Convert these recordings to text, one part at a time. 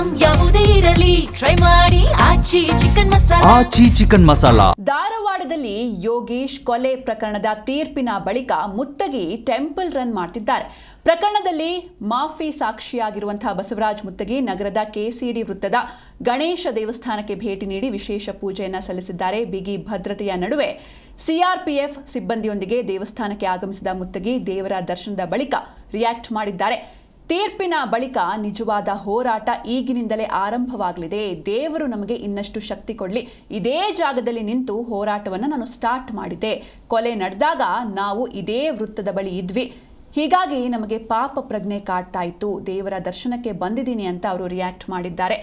Item ಯಾವುದೇ ಇರಲಿ try ಮಾಡಿ ಆಚಿ ಚಿಕನ್ ಮಸಾಲಾ. ಧಾರವಾಡದಲ್ಲಿ ಯೋಗೇಶ್ ಕೊಲೆ ಪ್ರಕರಣದ ತೀರ್ಪಿನ ಬಳಿಕ ಮುತ್ತಗಿ ಟೆಂಪಲ್ ರನ್ ಮಾಡ್ತಿದ್ದಾರೆ. ಪ್ರಕರಣದಲ್ಲಿ ಮಾಫಿ ಸಾಕ್ಷಿಯಾಗಿರುವಂತಹ ಬಸವರಾಜ್ ಮುತ್ತಗಿ ನಗರದ ಕೆಸಿಡಿ ವೃತ್ತದ ಗಣೇಶ ದೇವಸ್ಥಾನಕ್ಕೆ ಭೇಟಿ ನೀಡಿ ವಿಶೇಷ ಪೂಜೆಯನ್ನ ಸಲ್ಲಿಸಿದ್ದಾರೆ. ಬಿಗಿ ಭದ್ರತೆಯ ನಡುವೆ ಸಿಆರ್ಪಿಎಫ್ ಸಿಬ್ಬಂದಿಯೊಂದಿಗೆ ದೇವಸ್ಥಾನಕ್ಕೆ ಆಗಮಿಸಿದ ಮುತ್ತಗಿ ದೇವರ ದರ್ಶನದ ಬಳಿಕ ರಿಯಾಕ್ಟ್ ಮಾಡಿದ್ದಾರೆ. ತೀರ್ಪಿನ ಬಳಿಕ ನಿಜವಾದ ಹೋರಾಟ ಈಗಿನಿಂದಲೇ ಆರಂಭವಾಗಲಿದೆ. ದೇವರು ನಮಗೆ ಇನ್ನಷ್ಟು ಶಕ್ತಿ ಕೊಡಲಿ. ಇದೇ ಜಾಗದಲ್ಲಿ ನಿಂತು ಹೋರಾಟವನ್ನು ನಾನು ಸ್ಟಾರ್ಟ್ ಮಾಡಿದೆ. ಕೊಲೆ ನಡೆದಾಗ ನಾವು ಇದೇ ವೃತ್ತದ ಬಳಿ ಇದ್ವಿ. ಹೀಗಾಗಿ ನಮಗೆ ಪಾಪ ಪ್ರಜ್ಞೆ ಕಾಡ್ತಾ ಇತ್ತು. ದೇವರ ದರ್ಶನಕ್ಕೆ ಬಂದಿದ್ದೀನಿ ಅಂತ ಅವರು ರಿಯಾಕ್ಟ್ ಮಾಡಿದ್ದಾರೆ.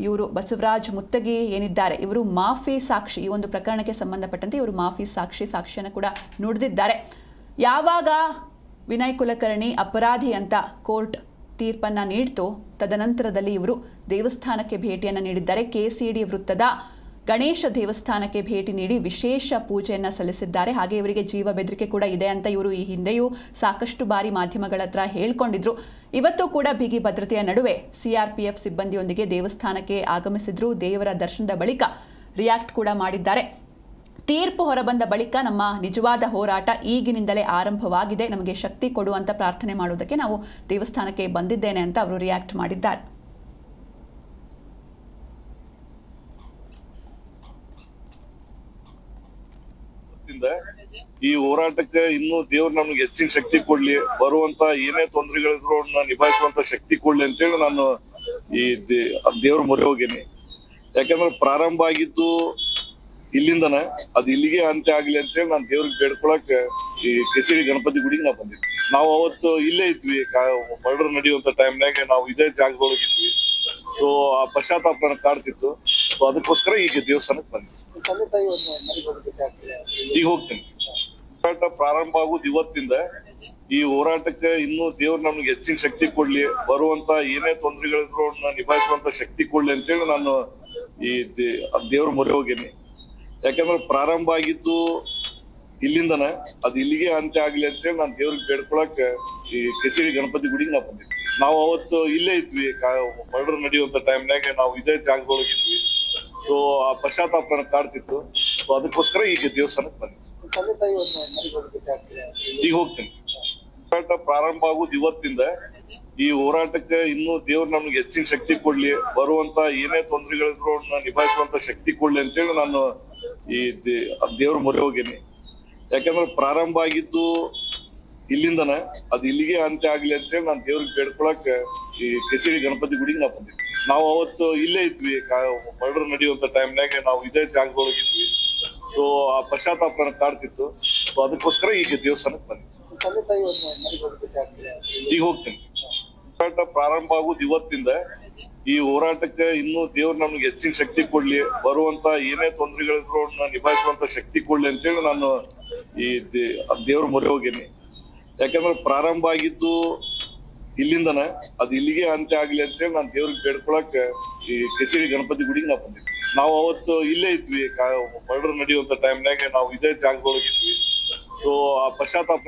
ಇವರು ಬಸವರಾಜ್ ಮುತ್ತಗಿ ಏನಿದ್ದಾರೆ ಇವರು ಮಾಫಿ ಸಾಕ್ಷಿ. ಈ ಒಂದು ಪ್ರಕರಣಕ್ಕೆ ಸಂಬಂಧಪಟ್ಟಂತೆ ಇವರು ಮಾಫಿ ಸಾಕ್ಷಿಯನ್ನು ಕೂಡ ನುಡಿದಿದ್ದಾರೆ. ಯಾವಾಗ ವಿನಯ್ ಕುಲಕರ್ಣಿ ಅಪರಾಧಿ ಅಂತ ಕೋರ್ಟ್ ತೀರ್ಪನ್ನು ನೀಡಿತು, ತದನಂತರದಲ್ಲಿ ಇವರು ದೇವಸ್ಥಾನಕ್ಕೆ ಭೇಟಿಯನ್ನು ನೀಡಿದ್ದಾರೆ. ಕೆಸಿಡಿ ವೃತ್ತದ ಗಣೇಶ ದೇವಸ್ಥಾನಕ್ಕೆ ಭೇಟಿ ನೀಡಿ ವಿಶೇಷ ಪೂಜೆಯನ್ನು ಸಲ್ಲಿಸಿದ್ದಾರೆ. ಹಾಗೆ ಇವರಿಗೆ ಜೀವ ಬೆದರಿಕೆ ಕೂಡ ಇದೆ ಅಂತ ಇವರು ಈ ಹಿಂದೆಯೂ ಸಾಕಷ್ಟು ಬಾರಿ ಮಾಧ್ಯಮಗಳ ಹತ್ರ ಹೇಳ್ಕೊಂಡಿದ್ರು. ಇವತ್ತು ಕೂಡ ಬಿಗಿ ಭದ್ರತೆಯ ನಡುವೆ ಸಿಆರ್ಪಿಎಫ್ ಸಿಬ್ಬಂದಿಯೊಂದಿಗೆ ದೇವಸ್ಥಾನಕ್ಕೆ ಆಗಮಿಸಿದ್ರು. ದೇವರ ದರ್ಶನದ ಬಳಿಕ ರಿಯಾಕ್ಟ್ ಕೂಡ ಮಾಡಿದ್ದಾರೆ. ತೀರ್ಪು ಹೊರಬಂದ ಬಳಿಕ ನಮ್ಮ ನಿಜವಾದ ಹೋರಾಟ ಈಗಿನಿಂದಲೇ ಆರಂಭವಾಗಿದೆ. ನಮಗೆ ಶಕ್ತಿ ಕೊಡುವಂತ ಪ್ರಾರ್ಥನೆ ಮಾಡುವುದಕ್ಕೆ ನಾವು ದೇವಸ್ಥಾನಕ್ಕೆ ಬಂದಿದ್ದೇನೆ ಅಂತ ಅವರು ರಿಯಾಕ್ಟ್ ಮಾಡಿದ್ದಾರೆ. ಈ ಹೋರಾಟಕ್ಕೆ ಇನ್ನೂ ದೇವ್ರು ನಮ್ಗೆ ಹೆಚ್ಚಿನ ಶಕ್ತಿ ಕೊಡ್ಲಿ, ಬರುವಂತ ಏನೇ ತೊಂದರೆಗಳಿದ್ರು ನಿಭಾಯಿಸುವಂತ ಶಕ್ತಿ ಕೊಡ್ಲಿ ಅಂತೇಳಿ ನಾನು ಈ ದೇವ್ರ ಮೊರೆ ಹೋಗೇನಿ. ಯಾಕಂದ್ರೆ ಪ್ರಾರಂಭ ಆಗಿದ್ದು ಇಲ್ಲಿಂದನೇ ಅದು ಇಲ್ಲಿಗೆ ಅಂತ್ಯ ಆಗ್ಲಿ ಅಂತೇಳಿ ನಾನು ದೇವ್ರಿಗೆ ಬೇಡ್ಕೊಳಕ್ ಈ ಕೆಸಿಡಿ ಗಣಪತಿ ಗುಡಿಗೆ ನಾವು ಬಂದಿದ್ವಿ. ನಾವು ಅವತ್ತು ಇಲ್ಲೇ ಇದ್ವಿ, ಮರ್ಡರ್ ನಡೆಯುವಂತ ಟೈಮ್ನಾಗ ನಾವು ಇದೇ ಜಾಗದೊಳಗಿದ್ವಿ. ಸೊ ಆ ಪಶ್ಚಾತ್ತಾಪ ಕಾಡ್ತಿತ್ತು. ಸೊ ಅದಕ್ಕೋಸ್ಕರ ಈಗ ದೇವಸ್ಥಾನಕ್ಕೆ ಬಂದ್ವಿ. ಈಗ ಹೋಗ್ತೀನಿ. ಹೋರಾಟ ಪ್ರಾರಂಭ ಆಗುದು ಇವತ್ತಿಂದ. ಈ ಹೋರಾಟಕ್ಕೆ ಇನ್ನೂ ದೇವ್ರು ನಮ್ಗೆ ಹೆಚ್ಚಿನ ಶಕ್ತಿ ಕೊಡ್ಲಿ, ಬರುವಂತ ಏನೇ ತೊಂದರೆಗಳಿದ್ರು ನಿಭಾಯಿಸುವಂತ ಶಕ್ತಿ ಕೊಡ್ಲಿ ಅಂತೇಳಿ ನಾನು ಈ ದೇವ್ರ ಮೊರೆ ಹೋಗೇನಿ. ಯಾಕಂದ್ರೆ ಪ್ರಾರಂಭ ಆಗಿದ್ದು ಇಲ್ಲಿಂದನೇ ಅದು ಇಲ್ಲಿಗೆ ಅಂತ್ಯ ಆಗ್ಲಿ ಅಂತೇಳಿ ನಾನು ದೇವ್ರಿಗೆ ಬೇಡ್ಕೊಳಕ್ ಈ ಕೆಸಿಡಿ ಗಣಪತಿ ಗುಡಿಗೆ ನಾವು ಬಂದಿದ್ವಿ. ನಾವು ಅವತ್ತು ಇಲ್ಲೇ ಇದ್ವಿ, ಮರ್ಡರ್ ನಡೆಯುವಂತ ಟೈಮ್ನಾಗ ನಾವು ಇದೇ ಜಾಗದೊಳಗಿದ್ವಿ. ಸೊ ಆ ಪಶ್ಚಾತ್ತಾಪ ಕಾಡ್ತಿತ್ತು. ಸೊ ಅದಕ್ಕೋಸ್ಕರ ಈಗ ದೇವಸ್ಥಾನಕ್ಕೆ ಬಂದ್ವಿ. ಈಗ ಹೋಗ್ತೀನಿ. ಹೋರಾಟ ಪ್ರಾರಂಭ ಆಗುದು ಇವತ್ತಿಂದ. ಈ ಹೋರಾಟಕ್ಕೆ ಇನ್ನೂ ದೇವ್ರು ನಮ್ಗೆ ಹೆಚ್ಚಿನ ಶಕ್ತಿ ಕೊಡ್ಲಿ, ಬರುವಂತ ಏನೇ ತೊಂದರೆಗಳಿದ್ರು ನಿಭಾಯಿಸುವಂತ ಶಕ್ತಿ ಕೊಡ್ಲಿ ಅಂತೇಳಿ ನಾನು ಈ ದೇವ್ರ ಮೊರೆ ಹೋಗೇನಿ. ಯಾಕಂದ್ರೆ ಪ್ರಾರಂಭ ಆಗಿದ್ದು ಇಲ್ಲಿಂದನೇ ಅದು ಇಲ್ಲಿಗೆ ಅಂತ್ಯ ಆಗ್ಲಿ ಅಂತೇಳಿ ನಾನು ದೇವ್ರಿಗೆ ಬೇಡ್ಕೊಳಕ್ ಈ ಕೆಸಿಡಿ ಗಣಪತಿ ಗುಡಿಗೆ ನಾವು ಬಂದಿದ್ವಿ. ನಾವು ಅವತ್ತು ಇಲ್ಲೇ ಇದ್ವಿ, ಮರ್ಡರ್ ನಡೆಯುವಂತ ಟೈಮ್ನಾಗ ನಾವು ಇದೇ ಜಾಗದೊಳಗಿದ್ವಿ. ಸೊ ಆ ಪಶ್ಚಾತ್ತಾಪ ಕಾಡ್ತಿತ್ತು. ಸೊ ಅದಕ್ಕೋಸ್ಕರ ಈಗ ದೇವಸ್ಥಾನಕ್ಕೆ ಬಂದ್ವಿ. ಈಗ ಹೋಗ್ತೀನಿ. ಹೋರಾಟ ಪ್ರಾರಂಭ ಆಗುದು ಇವತ್ತಿಂದ. ಈ ಹೋರಾಟಕ್ಕೆ ಇನ್ನೂ ದೇವ್ರು ನಮ್ಗೆ ಹೆಚ್ಚಿನ ಶಕ್ತಿ ಕೊಡ್ಲಿ, ಬರುವಂತ ಏನೇ ತೊಂದರೆಗಳಿದ್ರು ನಿಭಾಯಿಸುವಂತ ಶಕ್ತಿ ಕೊಡ್ಲಿ ಅಂತೇಳಿ ನಾನು ಈ ದೇವ್ರ ಮೊರೆ ಹೋಗೇನಿ. ಯಾಕಂದ್ರೆ ಪ್ರಾರಂಭ ಆಗಿದ್ದು ಇಲ್ಲಿಂದನೇ ಅದು ಇಲ್ಲಿಗೆ ಅಂತ್ಯ ಆಗ್ಲಿ ಅಂತೇಳಿ ನಾನು ದೇವ್ರಿಗೆ ಬೇಡ್ಕೊಳಕ್ ಈ ಕೆಸಿಡಿ ಗಣಪತಿ ಗುಡಿಗೆ ನಾವು ಬಂದಿದ್ವಿ. ನಾವು ಅವತ್ತು ಇಲ್ಲೇ ಇದ್ವಿ, ಮರ್ಡರ್ ನಡೆಯುವಂತ ಟೈಮ್ನಾಗ ನಾವು ಇದೇ ಜಾಗದೊಳಗಿದ್ವಿ. ಸೊ ಆ ಪಶ್ಚಾತ್ತಾಪ